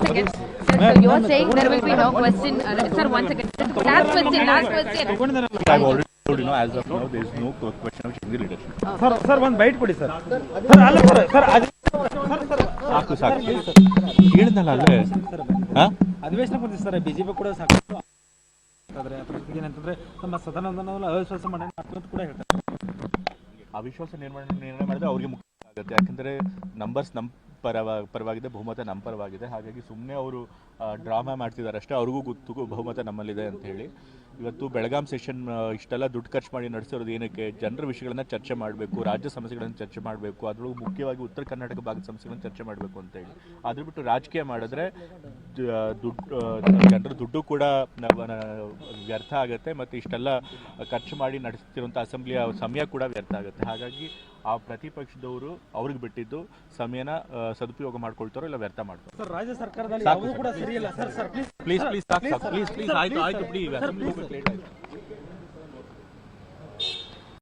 second. Sir, so you're saying there will be no question. Sir, one second. Last question. I've already told you, as of now, there is no question of changing the leadership. Sir, one bite ಕೊಡಿ sir. Sir ಅಲ್ಲ sir ಸಾಕು ಹೇಳಿದ್ನಲ್ಲ ಅಲ್ಲೇ ಅಧಿವೇಶನ ಬಂದಿದೆ sir. BJP ಕೂಡ ಸಾಕಷ್ಟು ಆದರೆ ಅದ್ರ ಜೊತೆಗೆ ಏನಂತಂದ್ರೆ ನಮ್ಮ ಸದನವನ್ನು ಅವಿಶ್ವಾಸ ಮಾಡೋಣ ಅಂತ ಕೂಡ ಹೇಳ್ತಾರೆ. ಅವಿಶ್ವಾಸ ನಿರ್ಣಯ ಮಾಡಿದ್ರೆ ಅವ್ರಿಗೆ ಮುಖ್ಯ ಆಗುತ್ತೆ. ಯಾಕಂದರೆ ನಂಬರ್ಸ್ ನಮ್ಮ ಪರವಾಗಿದೆ, ಬಹುಮತ ನಮ್ಮ ಪರವಾಗಿದೆ. ಹಾಗಾಗಿ ಸುಮ್ಮನೆ ಅವರು ಡ್ರಾಮಾ ಮಾಡ್ತಿದ್ದಾರೆ ಅಷ್ಟೇ. ಅವ್ರಿಗೂ ಗೊತ್ತು ಬಹುಮತ ನಮ್ಮಲ್ಲಿದೆ ಅಂತ ಹೇಳಿ. ಇವತ್ತು ಬೆಳಗಾಂ ಸೆಷನ್ ಇಷ್ಟೆಲ್ಲ ದುಡ್ಡು ಖರ್ಚು ಮಾಡಿ ನಡೆಸಿರೋದು ಏನಕ್ಕೆ? ಜನರ ವಿಷಯಗಳನ್ನು ಚರ್ಚೆ ಮಾಡಬೇಕು, ರಾಜ್ಯ ಸಮಸ್ಯೆಗಳನ್ನು ಚರ್ಚೆ ಮಾಡಬೇಕು, ಅದರಲ್ಲೂ ಮುಖ್ಯವಾಗಿ ಉತ್ತರ ಕರ್ನಾಟಕ ಭಾಗದ ಸಮಸ್ಯೆಗಳನ್ನು ಚರ್ಚೆ ಮಾಡಬೇಕು ಅಂತೇಳಿ. ಅದ್ರ ಬಿಟ್ಟು ರಾಜಕೀಯ ಮಾಡಿದ್ರೆ ಜನರ ದುಡ್ಡು ಕೂಡ ವ್ಯರ್ಥ ಆಗುತ್ತೆ, ಮತ್ತು ಇಷ್ಟೆಲ್ಲ ಖರ್ಚು ಮಾಡಿ ನಡೆಸ್ತಿರುವಂಥ ಅಸೆಂಬ್ಲಿಯ ಸಮಯ ಕೂಡ ವ್ಯರ್ಥ ಆಗುತ್ತೆ. ಹಾಗಾಗಿ ಆ ಪ್ರತಿಪಕ್ಷದವರು ಅವ್ರಿಗೆ ಬಿಟ್ಟಿದ್ದು ಸಮಯನ ಸದುಪಯೋಗ ಮಾಡ್ಕೊಳ್ತಾರೋ ಇಲ್ಲ ವ್ಯರ್ಥ ಮಾಡ್ತಾರೆ. ಸರ್, ರಾಜ್ಯ ಸರ್ಕಾರದಲ್ಲಿ ಕೂಡ ಸರಿಯಿಲ್ಲ ಸರ್. ಪ್ಲೀಸ್ ಆಯ್ತು ಬಿಡಿ.